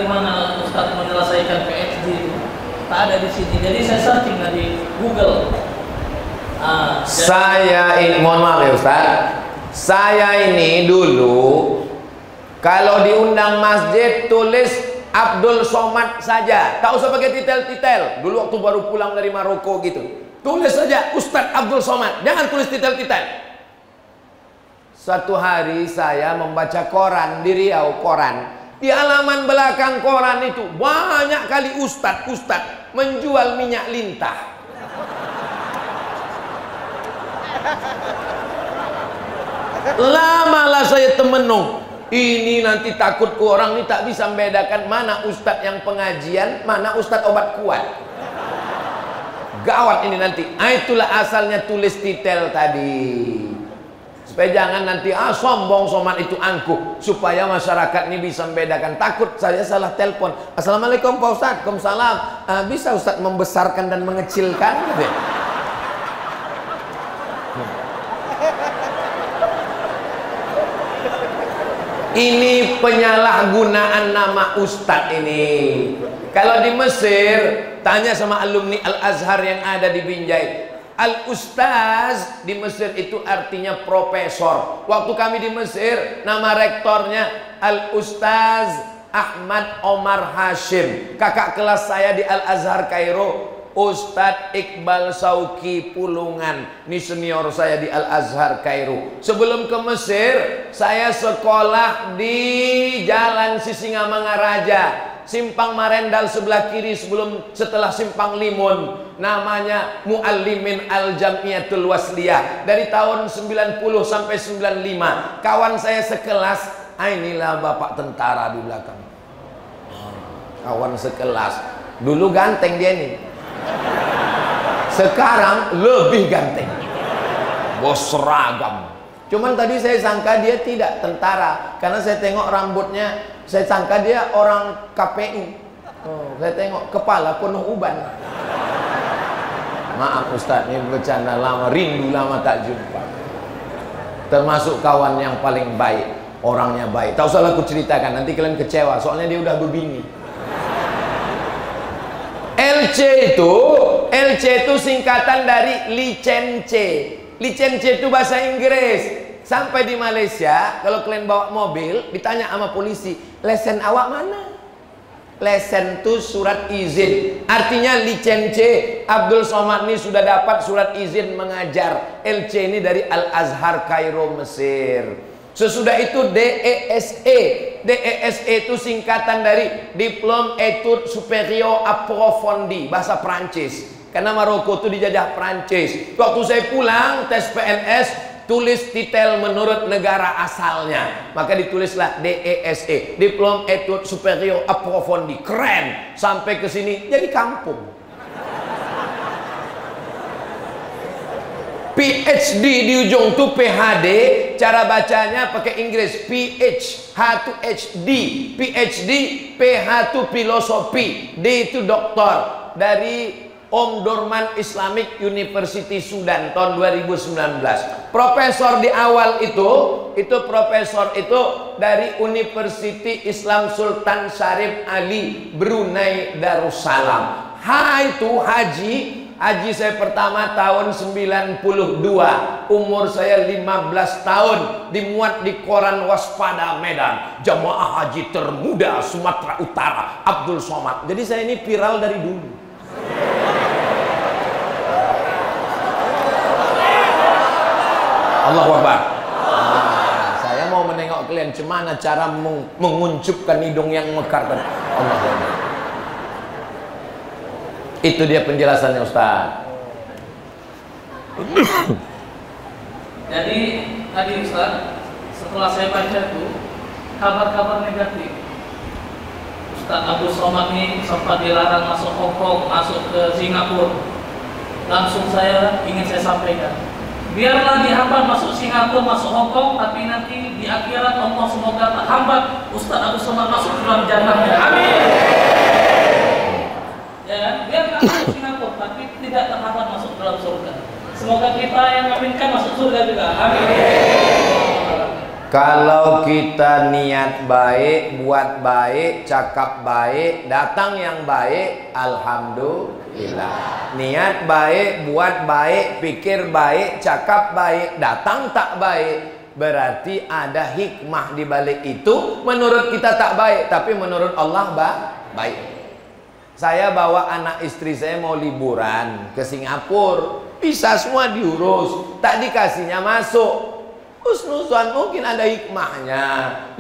bagaimana Ustaz menyelesaikan PhD itu. Tak ada di sini. Jadi saya searching di Google. Mohon maaf ya Ustaz. Saya ini dulu kalau diundang masjid tulis Abdul Somad saja. Tak usah pakai titel-titel. Dulu waktu baru pulang dari Maroko gitu. Tulis saja Ustadz Abdul Somad. Jangan tulis titel-titel. Suatu hari saya membaca koran di Riau, koran. Di halaman belakang koran itu banyak kali ustadz menjual minyak lintah. Lamalah saya temenung. Ini nanti takut ke orang ini tak bisa membedakan mana ustadz yang pengajian, mana ustadz obat kuat. Gawat ini nanti. Itulah asalnya tulis titel tadi. Supaya jangan nanti sombong Somad itu angkuh, supaya masyarakat ini bisa membedakan. Takut saya salah telepon. Assalamualaikum Pak Ustadz. Waalaikumsalam. Bisa Ustadz membesarkan dan mengecilkan? Ini penyalahgunaan nama Ustadz ini. Kalau di Mesir, tanya sama alumni Al-Azhar yang ada di Binjai. Al-Ustaz di Mesir itu artinya profesor. Waktu kami di Mesir, nama rektornya Al-Ustaz Ahmad Omar Hashim. Kakak kelas saya di Al-Azhar Kairo, Ustadz Iqbal Sauki Pulungan. Ini senior saya di Al-Azhar Kairo. Sebelum ke Mesir, saya sekolah di Jalan Sisingamangaraja, Simpang Marendal sebelah kiri setelah Simpang Limun. Namanya Muallimin Al-Jamiatul Wasliyah. Dari tahun 90 sampai 95. Kawan saya sekelas, inilah bapak tentara di belakang. Kawan sekelas. Dulu ganteng dia nih. Sekarang lebih ganteng. Bos seragam. Cuman tadi saya sangka dia tidak tentara, karena saya tengok rambutnya, saya sangka dia orang KPU. Saya tengok kepala penuh uban. Maaf Ustadz, ini bercanda lama, rindu lama tak jumpa. Termasuk kawan yang paling baik, orangnya baik. Tak usah aku ceritakan, nanti kalian kecewa, soalnya dia udah berbini. LC itu singkatan dari licence. Licence itu bahasa Inggris. Sampai di Malaysia, kalau kalian bawa mobil, ditanya sama polisi, lesen awak mana? Lesen itu surat izin. Artinya licence. Abdul Somad ini sudah dapat surat izin mengajar. LC ini dari Al-Azhar Kairo, Mesir. Sesudah itu DESE. DESE itu singkatan dari Diplôme Études Supérieures Approfondies, bahasa Prancis. Karena Maroko itu dijajah Prancis. Waktu saya pulang tes PNS, tulis titel menurut negara asalnya, maka ditulislah DESE, Diplôme Études Supérieures Approfondies. Keren. Sampai ke sini jadi kampung. PhD di ujung tuh PhD, cara bacanya pakai Inggris, PH, H to HD, PhD, PH to filosofi, D itu doktor, dari Omdurman Islamic University Sudan tahun 2019. Profesor di awal itu profesor itu dari University Islam Sultan Syarif Ali Brunei Darussalam. Itu Haji saya pertama tahun 92, umur saya 15 tahun, dimuat di koran Waspada Medan, jamaah haji termuda Sumatera Utara, Abdul Somad. Jadi saya ini viral dari dulu. Allahu Akbar. Saya mau menengok kalian cemana cara menguncupkan hidung yang mekar tadi. Allahu Akbar. Itu dia penjelasannya Ustaz. Jadi tadi Ustaz, setelah saya baca itu kabar-kabar negatif. Ustaz Abdul Somad ini sempat dilarang masuk Hong Kong, masuk ke Singapura. Langsung saya ingin sampaikan, biarlah dihambat masuk Singapura, masuk Hong Kong, tapi nanti di akhirat Allah semoga hambat Ustaz Abdul Somad masuk ke dalam jannahnya. Amin. Ya, biar masuk Singapura, tapi tidak terhambat masuk dalam surga. Semoga kita yang aminkan masuk surga juga. Amin. Kalau kita niat baik, buat baik, cakap baik, datang yang baik, alhamdulillah. Niat baik, buat baik, pikir baik, cakap baik, datang tak baik, berarti ada hikmah di balik itu. Menurut kita tak baik, tapi menurut Allah baik. Saya bawa anak istri saya mau liburan ke Singapura, bisa semua diurus, tak dikasihnya masuk. Husnuzan mungkin ada hikmahnya.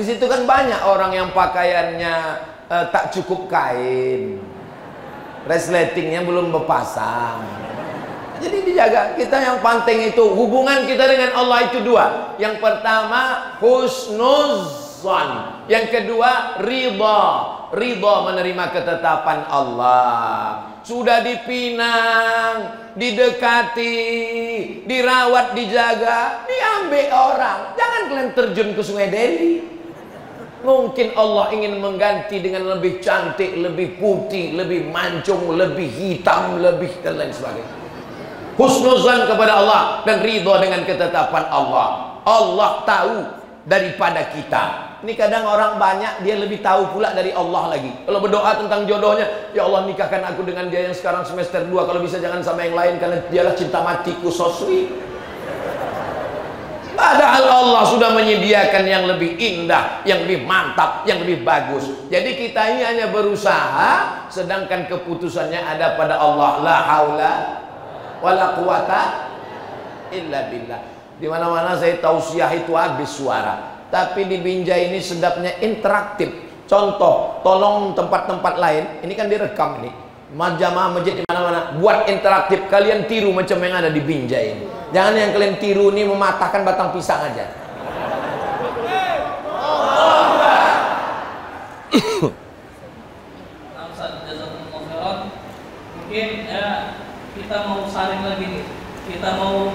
Di situ kan banyak orang yang pakaiannya tak cukup kain, resletingnya belum berpasang. Jadi dijaga. Kita yang penting itu hubungan kita dengan Allah itu dua. Yang pertama husnuzan, yang kedua ridha. Ridha menerima ketetapan Allah. Sudah dipinang, didekati, dirawat, dijaga, diambil orang. Jangan kalian terjun ke Sungai Delhi. Mungkin Allah ingin mengganti dengan lebih cantik, lebih putih, lebih mancung, lebih hitam, lebih dan lain sebagainya. Husnuzan kepada Allah dan ridha dengan ketetapan Allah. Allah tahu daripada kita. Ini kadang orang banyak dia lebih tahu pula dari Allah lagi. Kalau berdoa tentang jodohnya, ya Allah nikahkan aku dengan dia yang sekarang semester 2, kalau bisa jangan sama yang lain karena dialah cinta matiku, so sweet. Padahal Allah sudah menyediakan yang lebih indah, yang lebih mantap, yang lebih bagus. Jadi kita ini hanya berusaha, sedangkan keputusannya ada pada Allah. La haula wala quwata illa billah. Di mana-mana saya tausiah itu habis suara. Tapi di Binjai ini sedapnya interaktif. Contoh, tolong tempat-tempat lain, ini kan direkam ini. Jamaah masjid di mana-mana buat interaktif, kalian tiru macam yang ada di Binjai ini. Jangan yang kalian tiru ini mematahkan batang pisang aja. Mungkin kita mau saling lagi nih. Kita mau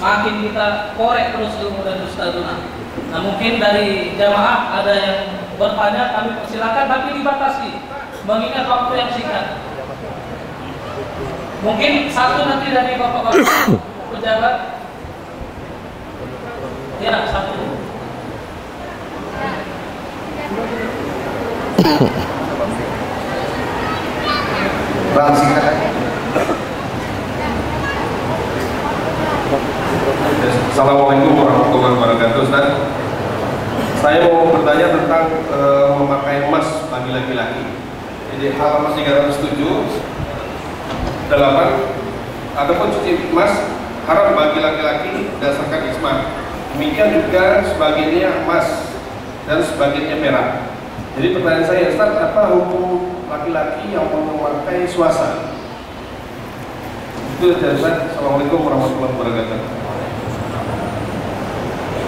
makin kita korek terus ilmu dan ustadzuna. Nah mungkin dari jamaah ada yang bertanya, kami persilakan, tapi dibatasi mengingat waktu yang singkat. Mungkin satu nanti dari bapak-bapak pejabat. Ya, satu. Bang, singkat aja. Assalamualaikum warahmatullahi wabarakatuh, Ustaz. Saya mau bertanya tentang memakai emas bagi laki-laki. Jadi halaman 307 adapun cuci emas haram bagi laki-laki berdasarkan ijma. Demikian juga sebagiannya emas dan sebagiannya perak. Jadi pertanyaan saya, Ustaz, apa hukum laki-laki yang memakai swasa? Itu dari Ustaz. Assalamualaikum warahmatullahi wabarakatuh.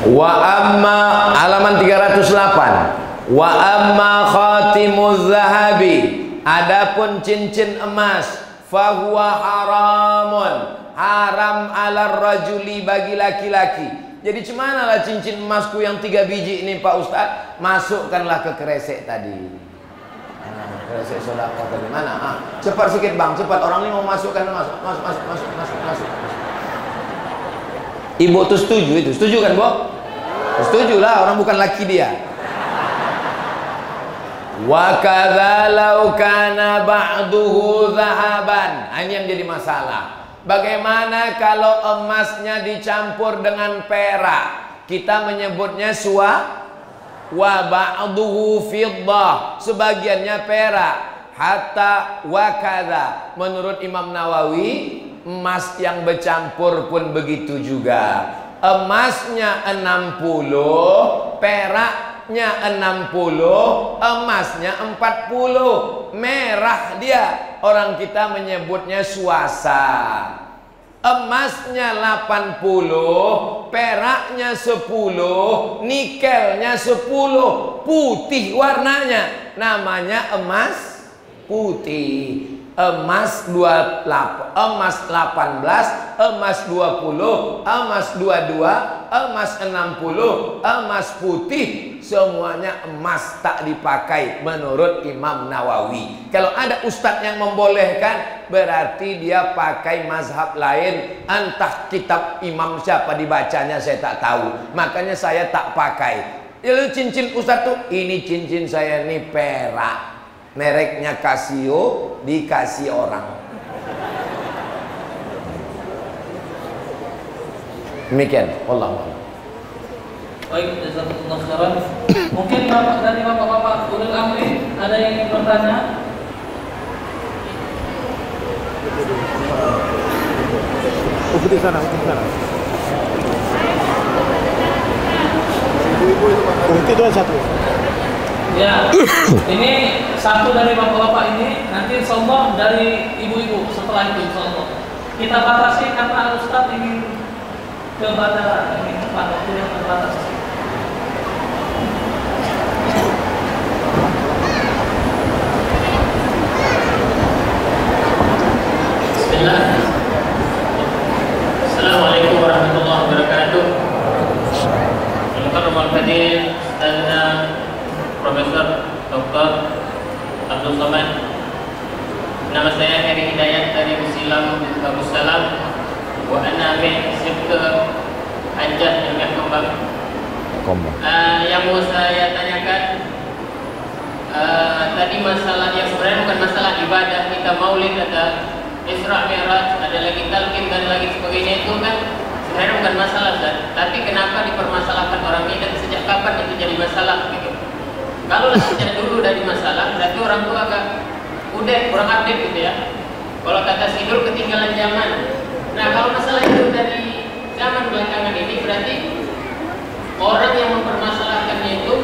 Wa amma halaman 308. Wa amma khatimuz zahabi, adapun cincin emas, fahuwa haramun, haram ala rajuli bagi laki-laki. Jadi cemana lah cincin emasku yang 3 biji ini Pak Ustadz? Masukkanlah ke kresek tadi. Kresek sedekah tadi mana? Cepat sikit bang, cepat, orang ini mau masukkan, masuk. Ibu tuh setuju itu, setuju kan Bu? Setuju lah, orang bukan laki dia. Wa kadzalau kana ba'duhu zahaban. Ini yang jadi masalah. Bagaimana kalau emasnya dicampur dengan perak? Kita menyebutnya wa ba'duhu fiddah, sebagiannya perak. Hatta wa kadza. Menurut Imam Nawawi, emas yang bercampur pun begitu juga. Emasnya 60, peraknya 60, emasnya 40, merah dia. Orang kita menyebutnya swasa. Emasnya 80, peraknya 10, nikelnya 10, putih warnanya, namanya emas putih. emas 28, emas 18, emas 20, emas 22, emas 60, emas putih, semuanya emas tak dipakai menurut Imam Nawawi. Kalau ada ustadz yang membolehkan, berarti dia pakai mazhab lain. Entah kitab imam siapa dibacanya saya tak tahu, makanya saya tak pakai. Lalu cincin ustadz tuh, ini cincin saya nih perak, mereknya Casio, dikasih orang. Demikian, Allah. Baik, jazakumullah khairan. Mungkin dari bapak-bapak ulil amri ada yang ingin bertanya? Di sana, di sana. Itu satu. Ya, ini satu dari bapak-bapak ini, nanti insyaallah dari ibu-ibu setelah itu insyaallah. Kita batasi karena Ustaz ingin ke bandara, ini waktu yang terbatas. Bismillah. Assalamualaikum warahmatullahi wabarakatuh. Al-Mukarram Al-Fadil Profesor Dr. Abdul Somad. Nama saya Heri Hidayat dari Musilam Bagus Salam. Wa ana min Sibke Hajat Ilmiah Kembang. Yang mau saya tanyakan tadi masalah yang sebenarnya bukan masalah ibadah, kita maulid, ada Isra Mi'raj, ada lagi talqin dan lagi sebagainya, itu kan sebenarnya bukan masalah, Ustaz. Tapi kenapa dipermasalahkan orang ini dan sejak kapan itu jadi masalah gitu? Kalau sejak dulu dari masalah, berarti orang tua agak udah kurang update gitu ya. Kalau kata Sidul ketinggalan zaman. Nah, kalau masalah itu dari zaman belakangan ini, berarti orang yang mempermasalahkannya itu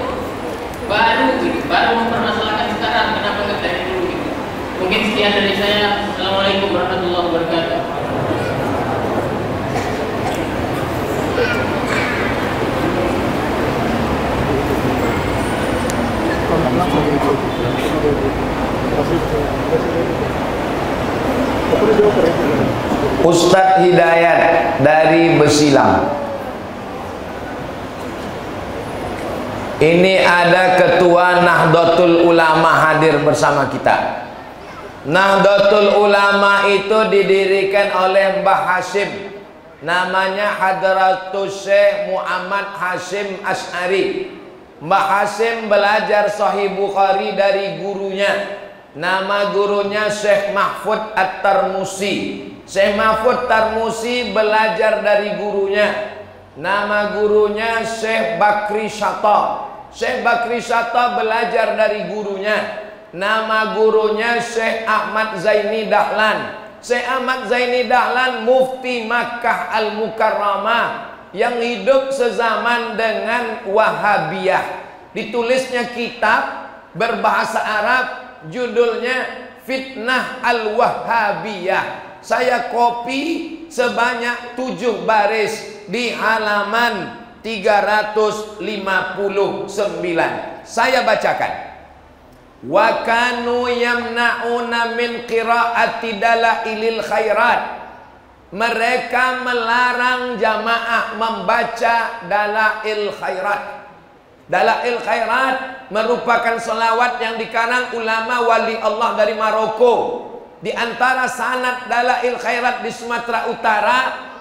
baru gitu, baru mempermasalahkan sekarang. Kenapa nggak dari dulu gitu? Mungkin sekian dari saya. Assalamualaikum warahmatullahi wabarakatuh. Ustadz Hidayat dari Besilam. Ini ada Ketua Nahdlatul Ulama hadir bersama kita. Nahdlatul Ulama itu didirikan oleh Mbah Hashim, namanya Hadratus Syekh Muhammad Hashim Asy'ari. Mbah Hashim belajar Sahih Bukhari dari gurunya. Nama gurunya Syekh Mahfud At-Tarmusi. Syekh Mahfud Tarmusi belajar dari gurunya. Nama gurunya Syekh Bakri Syata. Syekh Bakri Syata belajar dari gurunya. Nama gurunya Syekh Ahmad Zaini Dahlan. Syekh Ahmad Zaini Dahlan mufti Makkah Al-Mukarramah yang hidup sezaman dengan Wahabiyah. Ditulisnya kitab berbahasa Arab, judulnya Fitnah Al-Wahabiyah. Saya kopi sebanyak 7 baris di halaman 359. Saya bacakan. Wa kanu yamna'una min qiraati dalailil khairat. Mereka melarang jamaah membaca dalail khairat. Dalail khairat merupakan selawat yang dikarang ulama wali Allah dari Maroko. Di antara sanad dalail khairat di Sumatera Utara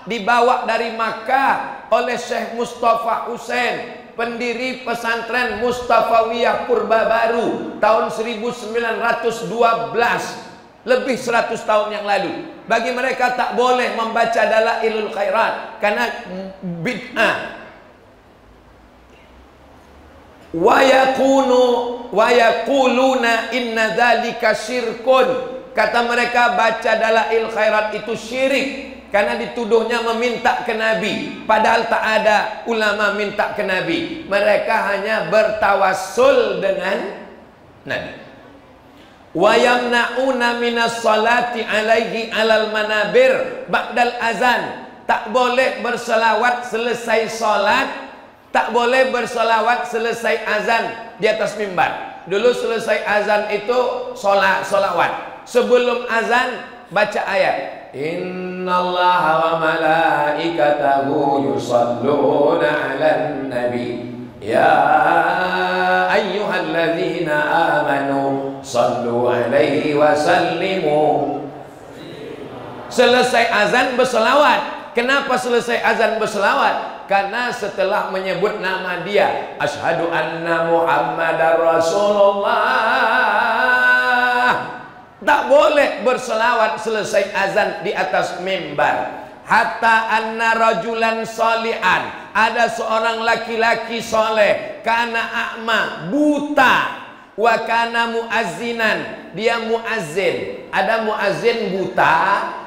dibawa dari Makkah oleh Syekh Mustafa Husain, pendiri pesantren Mustafawiyah Purbabaru tahun 1912. Lebih 100 tahun yang lalu. Bagi mereka tak boleh membaca dalailul khairat karena bid'ah. Wa yaquluna inna dzalika syirkun. Kata mereka baca dalail khairat itu syirik karena dituduhnya meminta ke Nabi, padahal tak ada ulama minta ke Nabi. Mereka hanya bertawassul dengan Nabi. Wa yamna'una minas salati alaihi alal manabir ba'dal azan. Tak boleh berselawat selesai salat, tak boleh berselawat selesai azan di atas mimbar. Dulu selesai azan itu solawat. Sebelum azan baca ayat Innallaha wa malaikatahu yusalluna 'alan nabi ya ayyuhalladzina amanu sallu 'alaihi wa sallimu. Selesai azan berselawat. Kenapa selesai azan berselawat? Karena setelah menyebut nama dia asyhadu anna Muhammadar Rasulullah, tak boleh berselawat selesai azan di atas mimbar. Hatta anna rajulan solihan, ada seorang laki-laki soleh, kana a'ma, buta, wa kana muazzinan, dia muazzin. Ada muazzin buta,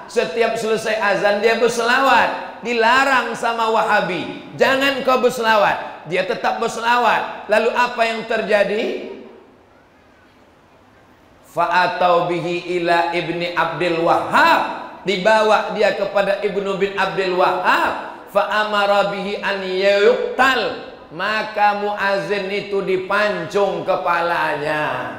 setiap selesai azan dia berselawat. Dilarang sama Wahabi, jangan kau berselawat. Dia tetap berselawat. Lalu apa yang terjadi? Fa'atau bihi ila ibni Abdul Wahhab, dibawa dia kepada Ibnu bin Abdul Wahhab. Fa'amara bihi an yuqtal, maka muazzin itu dipancung kepalanya.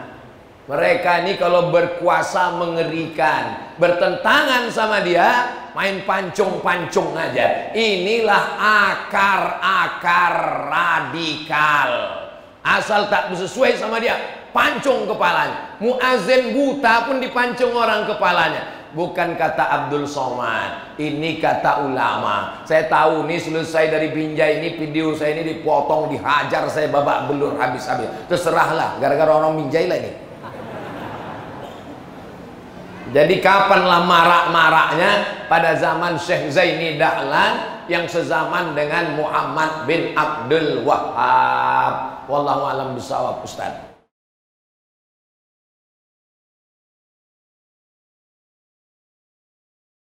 Mereka ini kalau berkuasa mengerikan, bertentangan sama dia main pancung-pancung aja. Inilah akar-akar radikal. Asal tak sesuai sama dia, pancung kepalanya. Muazzin buta pun dipancung orang kepalanya. Bukan kata Abdul Somad, ini kata ulama. Saya tahu nih, selesai dari Binjai ini video saya ini dipotong, dihajar saya babak belur habis-habis. Terserahlah, gara-gara orang Binjai lah ini. Jadi kapanlah marak-maraknya? Pada zaman Syekh Zaini Dahlan yang sezaman dengan Muhammad bin Abdul Wahhab. Wallahu a'lam bishawab, Ustaz.